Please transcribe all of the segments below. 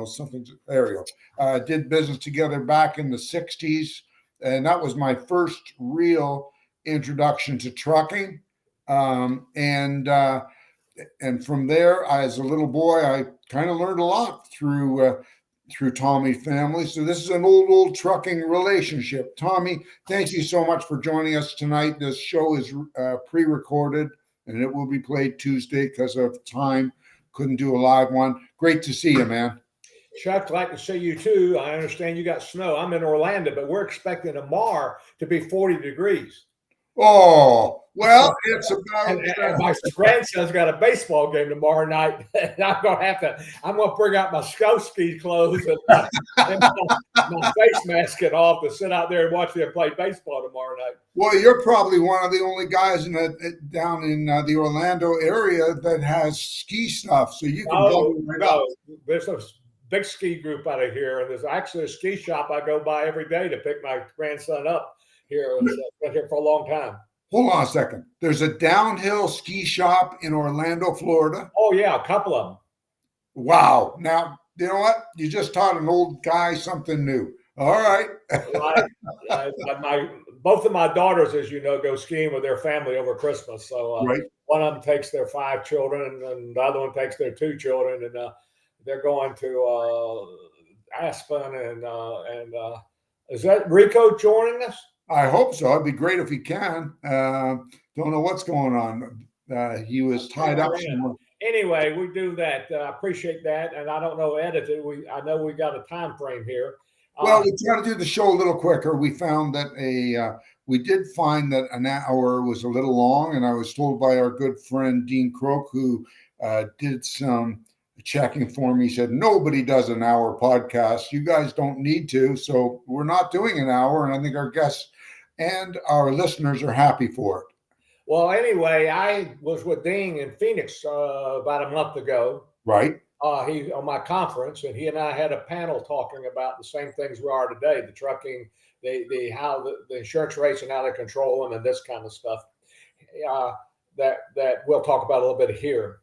something. There you go. Did business together back in the 60s. And that was my first real introduction to trucking. And from there, as a little boy, I kind of learned a lot through Tommy family. So this is an old trucking relationship. Tommy, thank you so much for joining us tonight. This show is pre-recorded and it will be played Tuesday because of time. Couldn't do a live one. Great to see you, man. Chuck, like to see you too. I understand you got snow. I'm in Orlando, but we're expecting tomorrow to be 40 degrees. Oh, well, it's about. And my grandson's got a baseball game tomorrow night. And I'm gonna bring out my scout ski clothes and my face mask and off to sit out there and watch them play baseball tomorrow night. Well, you're probably one of the only guys down in the Orlando area that has ski stuff, so you can up. There's a big ski group out of here, and there's actually a ski shop I go by every day to pick my grandson up here. It's been here for a long time. Hold on a second. There's a downhill ski shop in Orlando, Florida. Oh yeah, a couple of them. Wow. Now, you know what? You just taught an old guy something new. All right. Both of my daughters, as you know, go skiing with their family over Christmas. So right. One of them takes their 5 children, and the other one takes their 2 children, and they're going to Aspen. And is that Rico joining us? I hope so. It'd be great if he can. Don't know what's going on. He was tied up somewhere. Anyway, we do that. I appreciate that. And I don't know, edited. I know we got a time frame here. Well, we try to do the show a little quicker. We found that we did find that an hour was a little long, and I was told by our good friend Dean Croak, who did some checking for me, said nobody does an hour podcast. You guys don't need to, so we're not doing an hour, and I think our guests and our listeners are happy for it. Well, anyway, I was with Dean in Phoenix about a month ago. Right. He on my conference, and he and I had a panel talking about the same things we are today: the trucking, how the insurance rates and how they control them, and this kind of stuff. That we'll talk about a little bit here.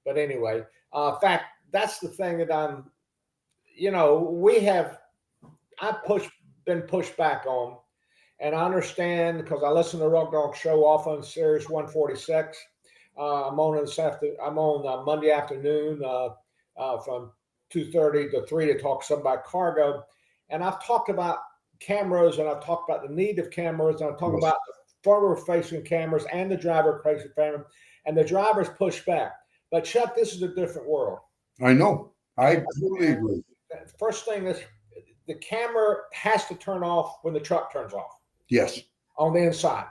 But anyway, in fact, that's the thing that I've been pushed back on. And I understand because I listen to Rock Dog Show often, Series 146. I'm on Monday afternoon from 2:30 to 3 to talk some about cargo. And I've talked about cameras, and I've talked about the need of cameras, and I've talked about the forward-facing cameras and the driver-facing camera, and the drivers push back. But Chuck, this is a different world. I know. I totally agree. The first thing is the camera has to turn off when the truck turns off. Yes. On the inside.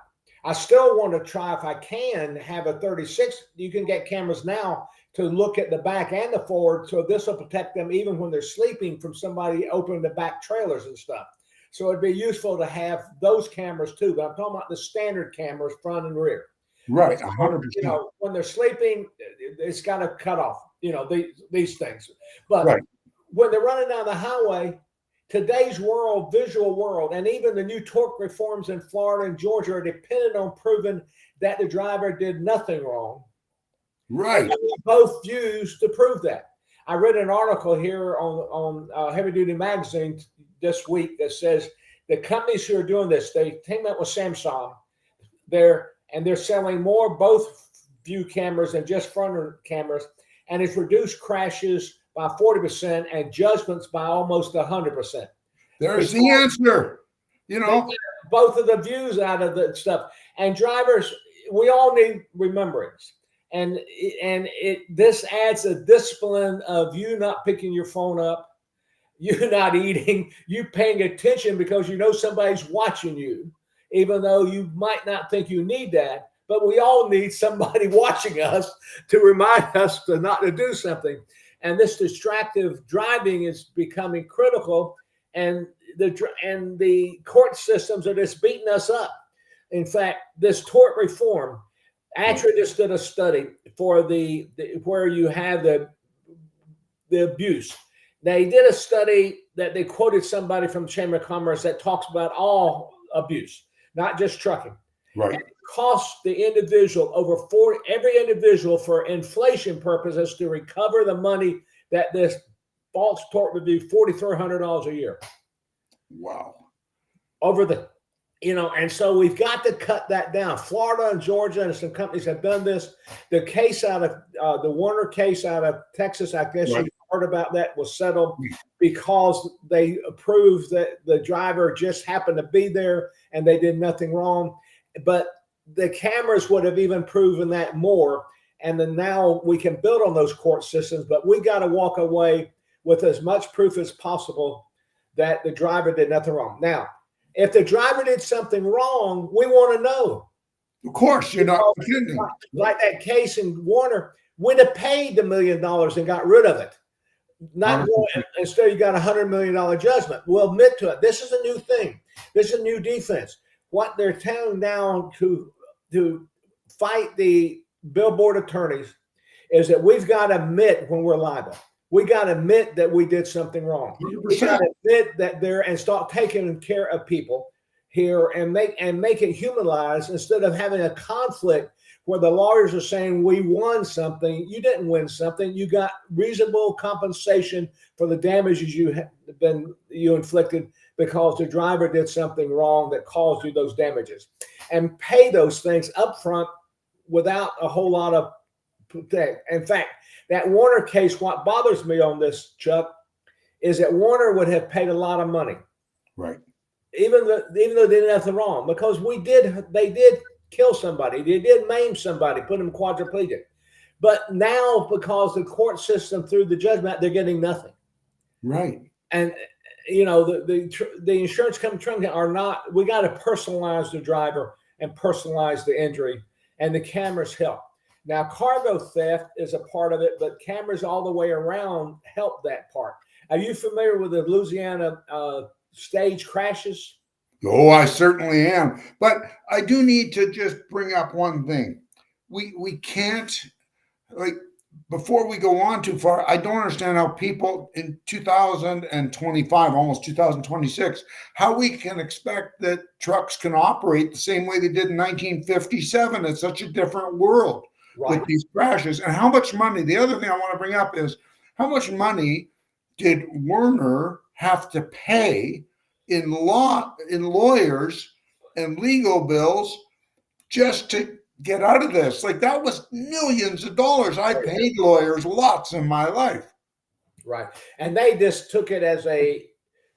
I still want to try, if I can, have a 36. You can get cameras now to look at the back and the forward. So this will protect them even when they're sleeping from somebody opening the back trailers and stuff. So it'd be useful to have those cameras too. But I'm talking about the standard cameras, front and rear. Right. 100%. When they're sleeping, it's got to cut off, these things. But when they're running down the highway, today's world, visual world, and even the new torque reforms in Florida and Georgia are dependent on proving that the driver did nothing wrong. Right. Both views to prove that. I read an article here on Heavy Duty Magazine this week that says the companies who are doing this, they team up with Samsung, they're selling more both view cameras than just front cameras, and it's reduced crashes by 40% and judgments by almost 100%. There's the answer. Both of the views out of the stuff. And drivers, we all need remembrance. And this adds a discipline of you not picking your phone up, you not eating, you paying attention because somebody's watching you, even though you might not think you need that. But we all need somebody watching us to remind us not to do something. And this distractive driving is becoming critical, and the court systems are just beating us up. In fact, this tort reform, ATRA just did a study for where you have the abuse. They did a study that they quoted somebody from the Chamber of Commerce that talks about all abuse, not just trucking. Right. And it costs the individual every individual for inflation purposes to recover the money that this false tort review, $4,300 a year. Wow. Over the, and so we've got to cut that down. Florida and Georgia and some companies have done this. The case out of the Warner case out of Texas, I guess you heard about that, was settled because they approved that the driver just happened to be there and they did nothing wrong. But the cameras would have even proven that more. And then now we can build on those court systems, but we got to walk away with as much proof as possible that the driver did nothing wrong. Now, if the driver did something wrong, we want to know. Of course, you're not pretending. Like that case in Warner, we'd have paid the $1 million and got rid of it. Instead, you got $100 million judgment. We'll admit to it. This is a new thing. This is a new defense. What they're telling now to fight the billboard attorneys is that we've got to admit when we're liable. We got to admit that we did something wrong. 100%. We got to admit that and start taking care of people here and make it humanized instead of having a conflict where the lawyers are saying we won something. You didn't win something. You got reasonable compensation for the damages you inflicted because the driver did something wrong that caused you those damages, and pay those things up front without a whole lot of protect. In fact, that Warner case, what bothers me on this, Chuck, is that Warner would have paid a lot of money. Right. Even though they did nothing wrong, because they did kill somebody. They did maim somebody, put them quadriplegic. But now, because the court system through the judgment, they're getting nothing. Right. And, the insurance company are not, we got to personalize the driver and personalize the injury, and the cameras help. Now, cargo theft is a part of it, but cameras all the way around help that part. Are you familiar with the Louisiana stage crashes? Oh, I certainly am. But I do need to just bring up one thing. We can't, before we go on too far, I don't understand how people in 2025, almost 2026, how we can expect that trucks can operate the same way they did in 1957. It's such a different world. Right. With these crashes, and how much money. The other thing I want to bring up is how much money did Werner have to pay in lawyers and legal bills just to get out of this? Like, that was millions of dollars. I paid lawyers lots in my life. Right, and they just took it as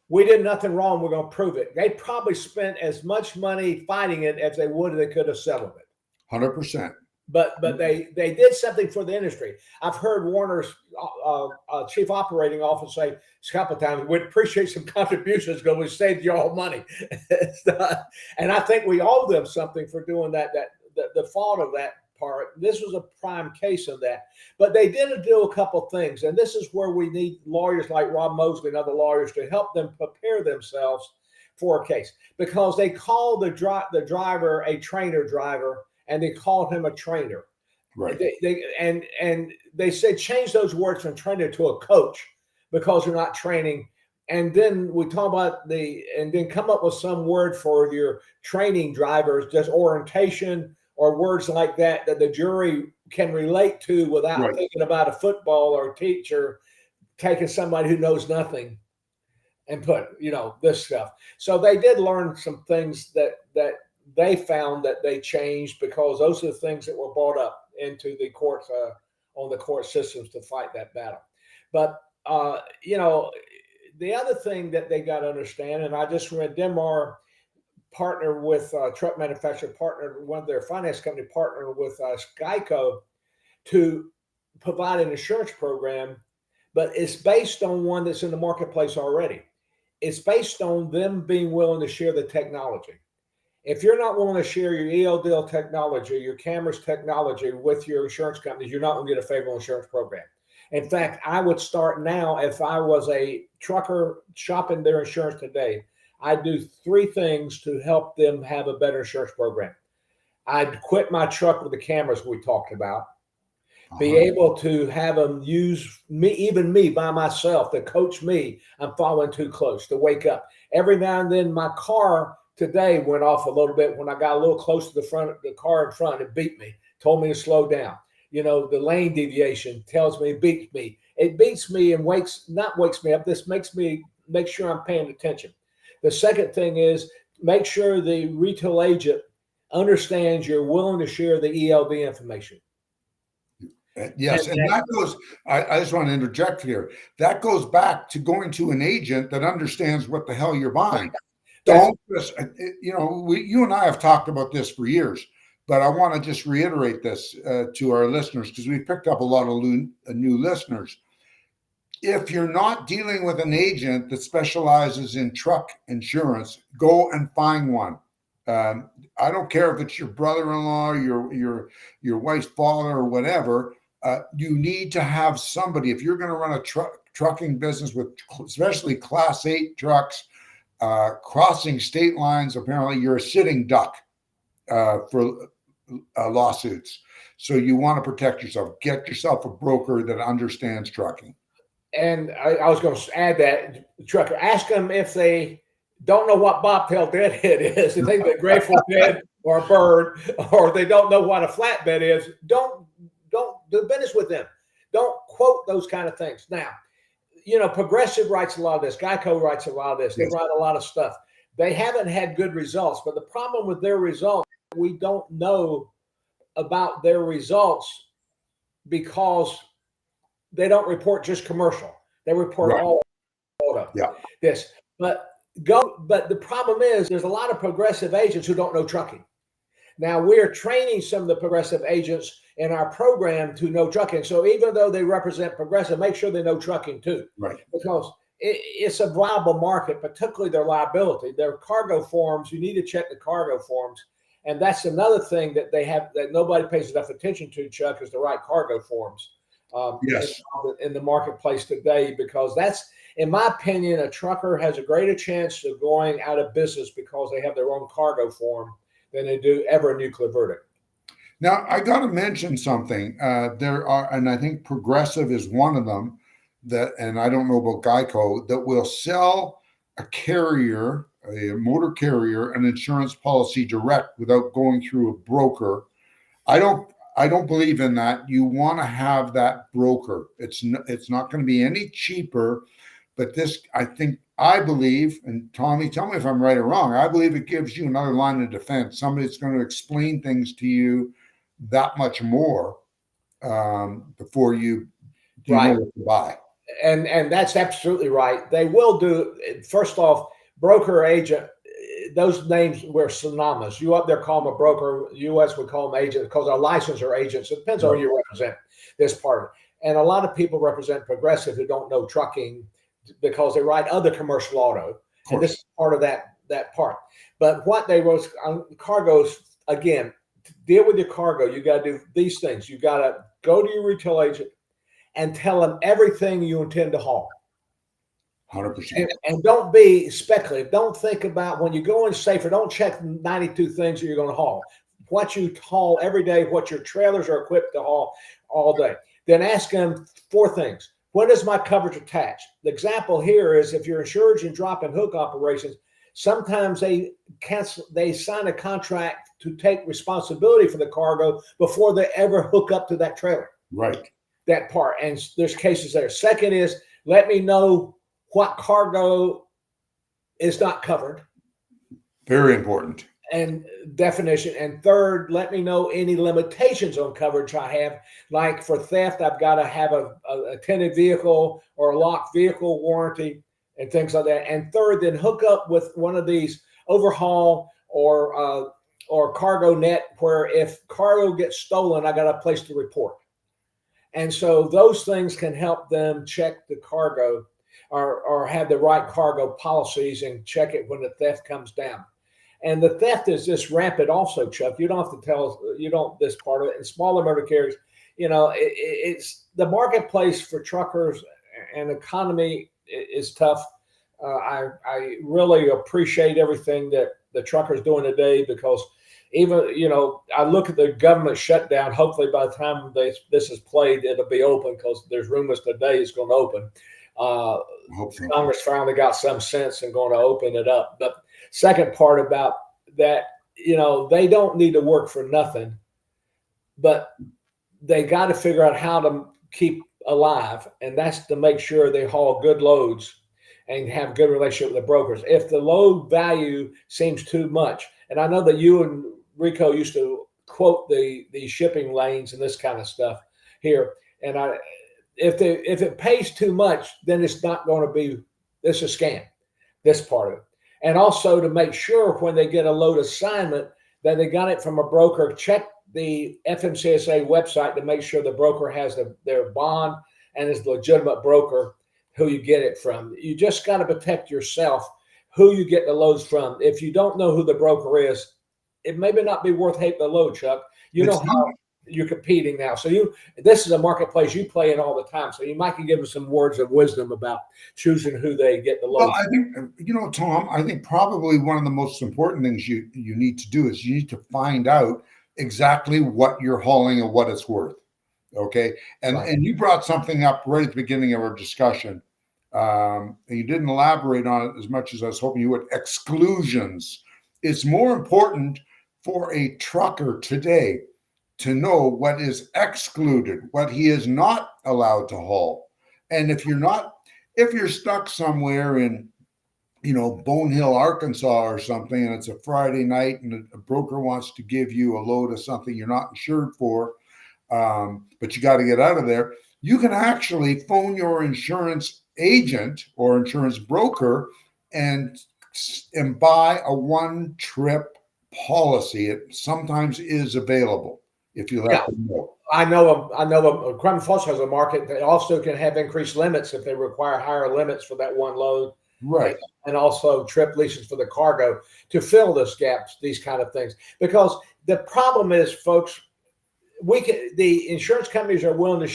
we did nothing wrong. We're going to prove it. They probably spent as much money fighting it as they could have settled it. 100%. But they did something for the industry. I've heard Warner's chief operating officer say a couple of times, we'd appreciate some contributions because we saved you all money. And I think we owe them something for doing that, the fault of that part. This was a prime case of that. But they did do a couple things, and this is where we need lawyers like Rob Mosley and other lawyers to help them prepare themselves for a case, because they call the driver a trainer driver, and they called him a trainer. Right. They said change those words from trainer to a coach because you're not training. And then we talk about and then come up with some word for your training drivers, just orientation or words like that the jury can relate to without thinking about a football or a teacher taking somebody who knows nothing and put, this stuff. So they did learn some things that they found that they changed, because those are the things that were brought up into the courts on the court systems to fight that battle. But, the other thing that they got to understand, and I just read Demar partnered with truck manufacturer, partnered one of their finance company, partnered with Geico to provide an insurance program, but it's based on one that's in the marketplace already. It's based on them being willing to share the technology. If you're not willing to share your ELDL technology, your cameras technology with your insurance companies, you're not going to get a favorable insurance program. In fact, I would start now, if I was a trucker shopping their insurance today, I'd do 3 things to help them have a better insurance program. I'd quit my truck with the cameras we talked about, be able to have them use me by myself to coach me. I'm following too close to wake up. Every now and then my car today went off a little bit when I got a little close to the front of the car in front. It beat me, told me to slow down. The lane deviation tells me, beats me. it beats me and not wakes me up. This makes me make sure I'm paying attention. The second thing is make sure the retail agent understands you're willing to share the ELD information. Yes, and that goes, I just want to interject here. That goes back to going to an agent that understands what the hell you're buying. Don't just, you and I have talked about this for years, but I want to just reiterate this to our listeners because we've picked up a lot of new listeners. If you're not dealing with an agent that specializes in truck insurance, go and find one. I don't care if it's your brother-in-law, your wife's father, or whatever. You need to have somebody. If you're going to run a trucking business with especially Class 8 trucks crossing state lines, apparently you're a sitting duck for lawsuits. So you want to protect yourself. Get yourself a broker that understands trucking. And I was going to add that, trucker, ask them if they don't know what bobtail deadhead is. They think they're Grateful Dead or a bird, or they don't know what a flatbed is. Don't do business with them. Don't quote those kind of things. Now, Progressive writes a lot of this. Geico writes a lot of this. They write a lot of stuff. They haven't had good results, but the problem with their results, we don't know about their results because they don't report just commercial. They report all auto. Yeah. This. But the problem is there's a lot of Progressive agents who don't know trucking. Now we're training some of the Progressive agents in our program to know trucking. So even though they represent Progressive, make sure they know trucking too. Right. Because it's a viable market, particularly their liability. Their cargo forms, you need to check the cargo forms. And that's another thing that they have that nobody pays enough attention to, Chuck, is the right cargo forms. Yes. In the marketplace today, because that's, in my opinion, a trucker has a greater chance of going out of business because they have their own cargo form than they do ever a nuclear verdict. Now, I got to mention something. There are, and I think Progressive is one of them, and I don't know about Geico, that will sell a carrier, a motor carrier, an insurance policy direct without going through a broker. I don't believe in that. You want to have that broker. It's not going to be any cheaper, but I believe, and Tommy, tell me if I'm right or wrong, I believe it gives you another line of defense. Somebody's going to explain things to you that much more before you know what to buy. And that's absolutely right. They will do, first off, broker agent, those names were synonymous. You up there call them a broker, US would call them agent because our license are agents. It depends on who you represent, this part of it. And a lot of people represent Progressive who don't know trucking because they write other commercial auto. And this is part of that part. But what they wrote on cargoes, again, to deal with your cargo, you got to do these things. You got to go to your retail agent and tell them everything you intend to haul. 100%. And don't be speculative. Don't think about when you go in safer, don't check 92 things that you're going to haul. What you haul every day, what your trailers are equipped to haul all day. Then ask them 4 things. When does my coverage attach? The example here is if you're insured in drop and hook operations, sometimes they sign a contract to take responsibility for the cargo before they ever hook up to that trailer. Right. That part. And there's cases there. Second is let me know what cargo is not covered. Very important. And definition. And third, let me know any limitations on coverage I have. Like for theft, I've got to have a tinted vehicle or a locked vehicle warranty and things like that. And third, then hook up with one of these overhaul or cargo net where if cargo gets stolen, I got a place to report. And so those things can help them check the cargo or have the right cargo policies and check it when the theft comes down. And the theft is just rampant also, Chuck. You don't have to tell us, this part of it. And smaller motor carriers, it's the marketplace for truckers and economy is tough. I really appreciate everything that the truckers doing today because even, I look at the government shutdown. Hopefully by the time this is played, it'll be open because there's rumors today it's going to open. I hope so. Congress finally got some sense and going to open it up. But second part about that, they don't need to work for nothing, but they got to figure out how to keep alive, and that's to make sure they haul good loads and have good relationship with the brokers. If the load value seems too much, and I know that you and Rico used to quote the shipping lanes and this kind of stuff here, and if it pays too much, then it's not going to be, it's a scam, this part of it. And also to make sure when they get a load assignment that they got it from a broker, check the FMCSA website to make sure the broker has their bond and is the legitimate broker who you get it from. You just got to protect yourself who you get the loads from. If you don't know who the broker is, it may not be worth hating the load, Chuck. You know how you're competing now. So this is a marketplace you play in all the time. So you might can give them some words of wisdom about choosing who they get the load. Well, I think, Tom, I think probably one of the most important things you need to do is you need to find out exactly what you're hauling and what it's worth. Okay. And Right. and you brought something up right at the beginning of our discussion. And you didn't elaborate on it as much as I was hoping you would. Exclusions. It's more important for a trucker today to know what is excluded, what he is not allowed to haul. And if you're stuck somewhere in, Bone Hill, Arkansas or something, and it's a Friday night and a broker wants to give you a load of something you're not insured for, but you got to get out of there, you can actually phone your insurance agent or insurance broker and buy a one-trip policy. It sometimes is available if you let them know. I know Crum Flush has a market that also can have increased limits if they require higher limits for that one load. Right. And also trip leases for the cargo to fill those gaps, these kind of things. Because the problem is, folks, the insurance companies are willing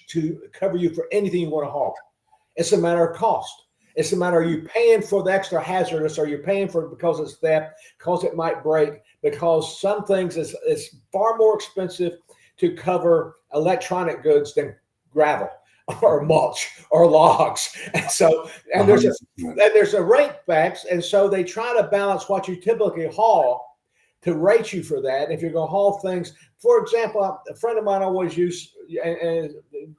to cover you for anything you want to haul. It's a matter of cost. It's a matter, are you paying for the extra hazardous? Are you paying for it because it's theft, because it might break, because some things it's far more expensive to cover electronic goods than gravel or mulch or logs. And there's a rate backs, and so they try to balance what you typically haul to rate you for that. If you're going to haul things, for example, a friend of mine always used, and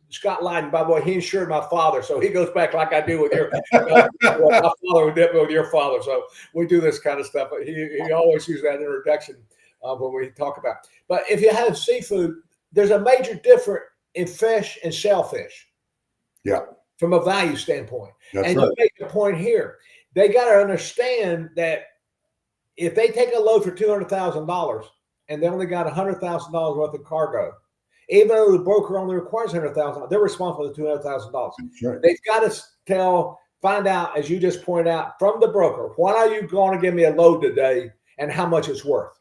Scott Lyden, by the way, he insured my father, so he goes back like I do with your my father did with your father. So we do this kind of stuff. But he always used that introduction when we talk about. But if you have seafood, there's a major difference in fish and shellfish. Yeah. From a value standpoint. That's and right. You make a point here. They got to understand that if they take a load for $200,000 and they only got $100,000 worth of cargo, even though the broker only requires $100,000, they're responsible for the $200,000. Right. They've got to find out, as you just pointed out, from the broker, what are you going to give me a load today and how much it's worth?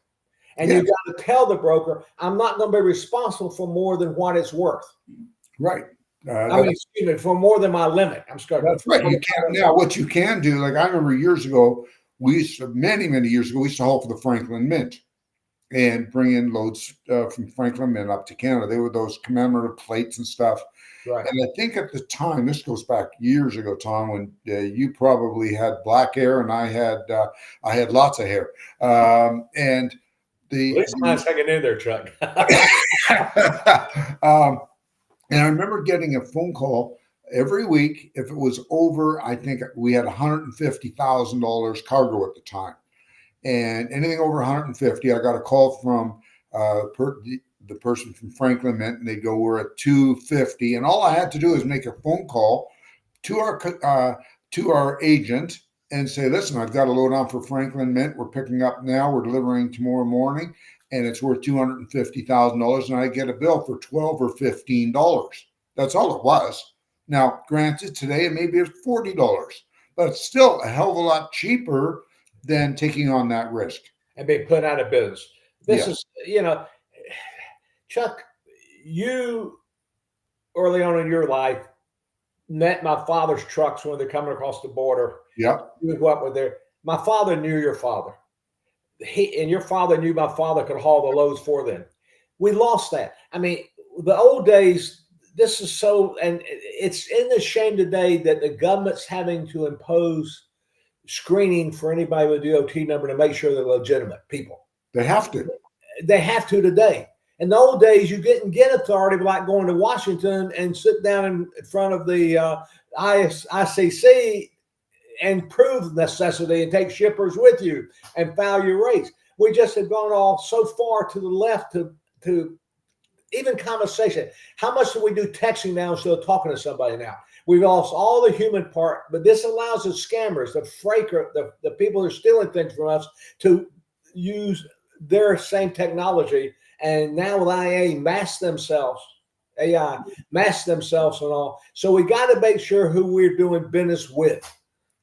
And you've got to tell the broker, I'm not going to be responsible for more than what it's worth. Right. Excuse me, for more than my limit. I'm starting. That's right. You can't. Now, what you can do, like I remember years ago, many years ago, we used to haul for the Franklin Mint and bring in loads from Franklin Mint up to Canada. They were those commemorative plates and stuff. Right. And I think at the time, this goes back years ago, Tom, when you probably had black hair and I had lots of hair. And at least mine's hanging in there, Chuck. And I remember getting a phone call every week if it was over. I think we had $150,000 cargo at the time, and anything over 150, I got a call from the person from Franklin Mint, and they'd go, "We're at 250," and all I had to do is make a phone call to our agent and say, "Listen, I've got a load on for Franklin Mint. We're picking up now. We're delivering tomorrow morning, and it's worth $250,000, and I get a bill for $12 or $15. That's all it was. Now, granted, today it may be $40, but it's still a hell of a lot cheaper than taking on that risk and being put out of business. This is, Chuck, you early on in your life met my father's trucks when they're coming across the border. Yep. You go up with there. My father knew your father. And your father knew my father could haul the loads for them. We lost that. I mean, the old days, this is so, and it's in the shame today that the government's having to impose screening for anybody with a DOT number to make sure they're legitimate people. They have to. They have to today. In the old days, you didn't get authority like going to Washington and sit down in front of the ICC and prove necessity and take shippers with you and file your rates. We just have gone all so far to the left to even conversation. How much do we do texting now instead of talking to somebody now? We've lost all the human part, but this allows the scammers, the people who are stealing things from us to use their same technology. And now with AI mask themselves and all. So we got to make sure who we're doing business with.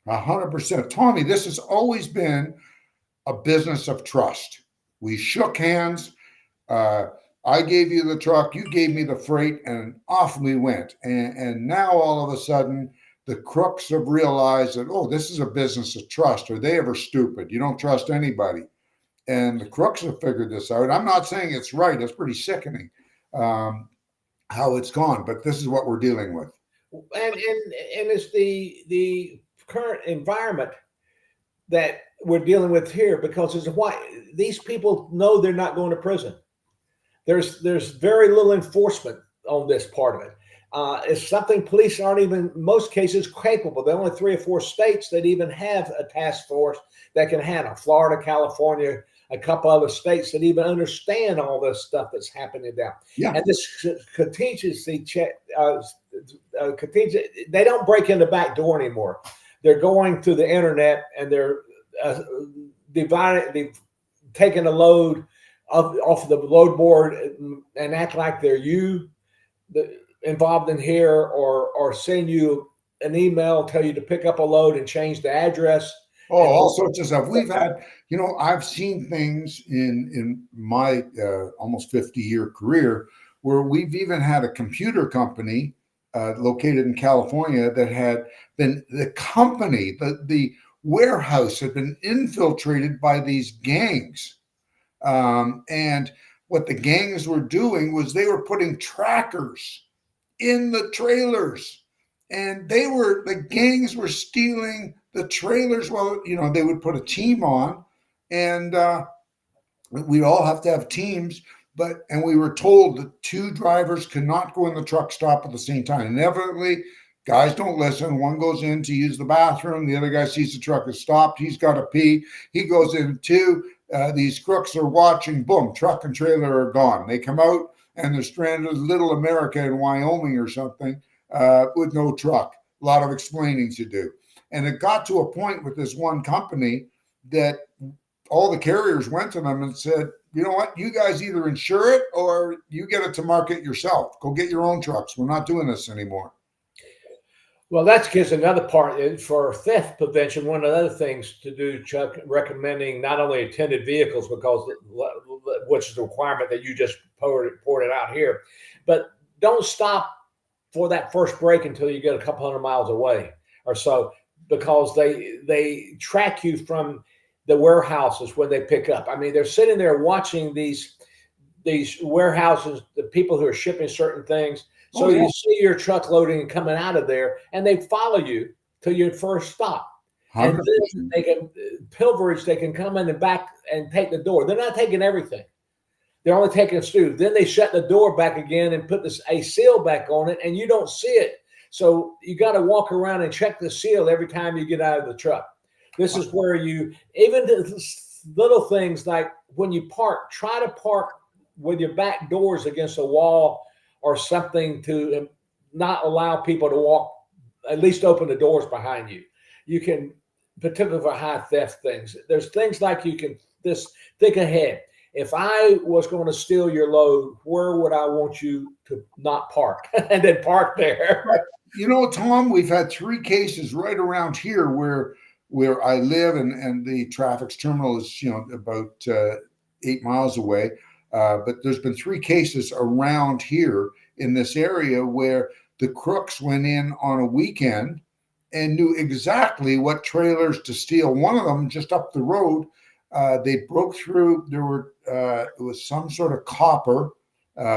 100%. Tommy, this has always been a business of trust. We shook hands. I gave you the truck, you gave me the freight, and off we went. And now all of a sudden, the crooks have realized that, oh, this is a business of trust. Are they ever stupid? You don't trust anybody. And the crooks have figured this out. I'm not saying it's right. It's pretty sickening how it's gone, but this is what we're dealing with. And it's the current environment that we're dealing with here, because it's why these people know they're not going to prison. There's very little enforcement on this part of it. It's something police aren't even, in most cases, capable. There are only 3 or 4 states that even have a task force that can handle. Florida, California, a couple other states that even understand all this stuff that's happening down. Yeah. And this contingency check, they don't break in the back door anymore. They're going through the internet and they're taking a load off the load board and act like they're involved in here, or send you an email, tell you to pick up a load and change the address. Oh, all sorts of stuff. We've had, I've seen things in my almost 50-year career where we've even had a computer company located in California that had been, the warehouse had been infiltrated by these gangs. And what the gangs were doing was they were putting trackers in the trailers, and the gangs were stealing the trailers. Well, they would put a team on, and we'd all have to have teams, and we were told that 2 drivers cannot go in the truck stop at the same time. Inevitably, guys don't listen. One goes in to use the bathroom. The other guy sees the truck is stopped. He's got to pee. He goes in too. These crooks are watching. Boom, truck and trailer are gone. They come out and they're stranded in Little America in Wyoming or something with no truck. A lot of explaining to do. And it got to a point with this one company that all the carriers went to them and said, you know what, you guys either insure it or you get it to market yourself. Go get your own trucks. We're not doing this anymore. Well, that's just another part for theft prevention. One of the other things to do, Chuck, recommending not only attended vehicles, which is a requirement that you just poured it out here, but don't stop for that first break until you get a couple hundred miles away or so, because they track you from the warehouses when they pick up. I mean, they're sitting there watching these warehouses, the people who are shipping certain things. So you see your truck loading and coming out of there, and they follow you to your first stop. 100%. And then they can pilferage. They can come in and back and take the door. They're not taking everything. They're only taking a stew. Then they shut the door back again and put a seal back on it, and you don't see it. So you got to walk around and check the seal every time you get out of the truck. This is where even the little things like when you park, try to park with your back doors against a wall or something to not allow people to walk, at least open the doors behind you. You can, particularly for high theft things, there's things like you can just think ahead. If I was going to steal your load, where would I want you to not park? And then park there. Tom, we've had 3 cases right around here where I live, and the traffic's terminal is, about 8 miles away. But there's been 3 cases around here in this area where the crooks went in on a weekend and knew exactly what trailers to steal. One of them just up the road, they broke through. It was some sort of copper,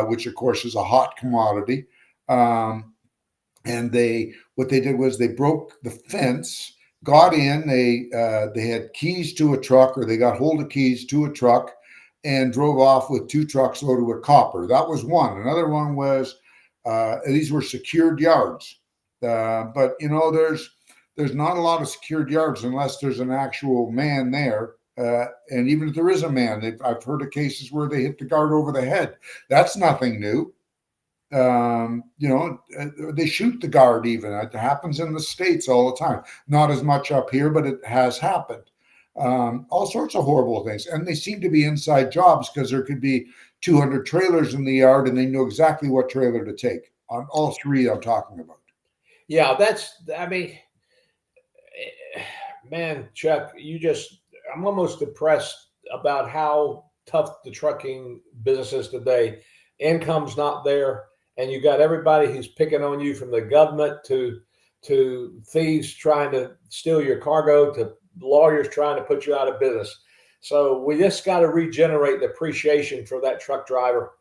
which of course is a hot commodity. And what they did was they broke the fence, got in. They had keys to a truck, or they got hold of keys to a truck. and drove off with 2 trucks loaded with copper. That was one. Another one was these were secured yards, but there's not a lot of secured yards unless there's an actual man there. And even if there is a man, I've heard of cases where they hit the guard over the head. That's nothing new. They shoot the guard even. It happens in the States all the time. Not as much up here, but it has happened. All sorts of horrible things. And they seem to be inside jobs because there could be 200 trailers in the yard and they know exactly what trailer to take on all 3 I'm talking about. Yeah, man, Chuck, I'm almost depressed about how tough the trucking business is today. Income's not there, and you got everybody who's picking on you, from the government to thieves trying to steal your cargo to lawyers trying to put you out of business. So we just got to regenerate the appreciation for that truck driver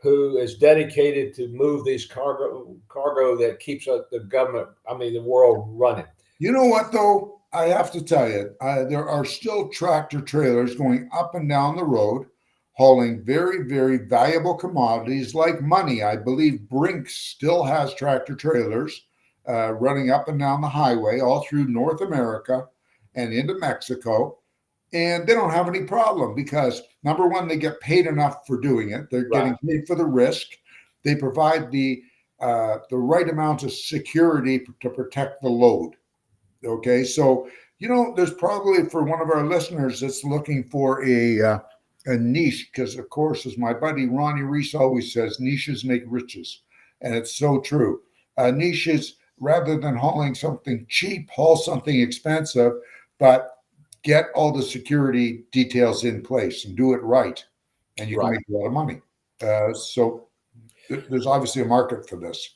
who is dedicated to move these cargo that keeps the world running. You know what, though? I have to tell you, there are still tractor trailers going up and down the road, hauling very, very valuable commodities like money. I believe Brinks still has tractor trailers running up and down the highway all through North America and into Mexico. And they don't have any problem because, number one, they get paid enough for doing it. They're getting paid for the risk. They provide the right amount of security to protect the load. Okay, so there's probably, for one of our listeners that's looking for a niche, because of course, as my buddy Ronnie Reese always says, niches make riches, and it's so true. Niches, rather than hauling something cheap, haul something expensive, but get all the security details in place and do it right, and you can make a lot of money. So there's obviously a market for this.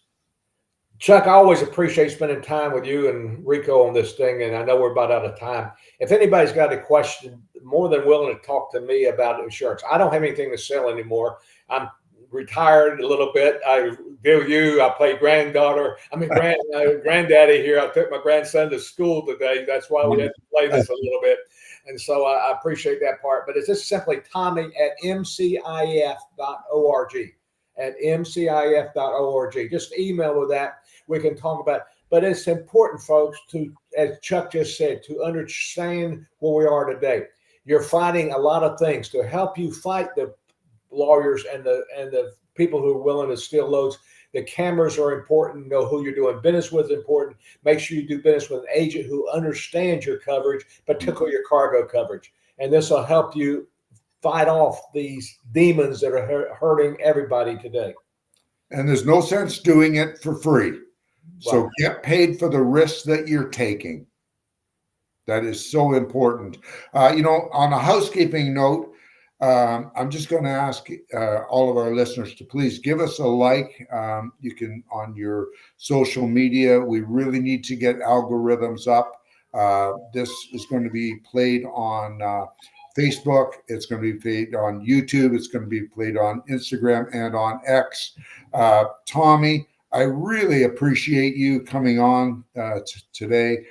Chuck, I always appreciate spending time with you and Rico on this thing, and I know we're about out of time. If anybody's got a question, more than willing to talk to me about insurance. I don't have anything to sell anymore. I'm retired a little bit. I play granddaddy here. I took my grandson to school today. That's why we had to play this a little bit. And so I appreciate that part. But it's just simply Tommy at mcif.org. At mcif.org. Just email with that. We can talk about it. But it's important, folks, to, as Chuck just said, to understand where we are today. You're fighting a lot of things to help you fight the lawyers and the people who are willing to steal loads. The cameras are important. Know who you're doing business with is important. Make sure you do business with an agent who understands your coverage, particularly your cargo coverage. And this will help you fight off these demons that are hurting everybody today. And there's no sense doing it for free. So get paid for the risks that you're taking. That is so important. On a housekeeping note, I'm just going to ask all of our listeners to please give us a like. You can on your social media. We really need to get algorithms up. This is going to be played on Facebook. It's going to be played on YouTube. It's going to be played on Instagram and on X. Tommy, I really appreciate you coming on today.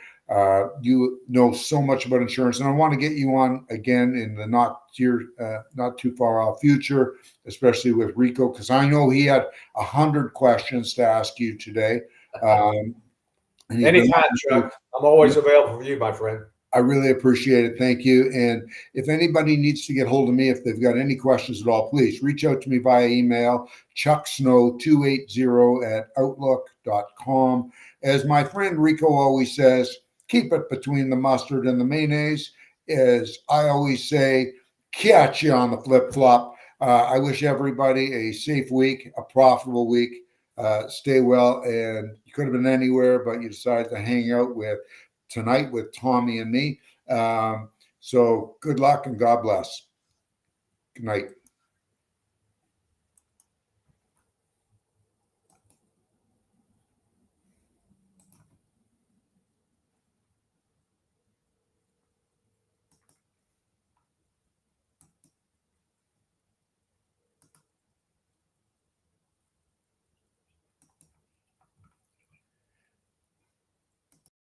You know so much about insurance, and I want to get you on again in the not too far off future, especially with Rico, because I know he had 100 questions to ask you today. Anytime, Chuck. I'm always available for you, my friend. I really appreciate it. Thank you. And if anybody needs to get hold of me, if they've got any questions at all, please reach out to me via email, chucksnow280@outlook.com. As my friend Rico always says, keep it between the mustard and the mayonnaise. As I always say, catch you on the flip-flop. I wish everybody a safe week, a profitable week. Stay well. And you could have been anywhere, but you decided to hang out tonight with Tommy and me. So good luck and God bless. Good night.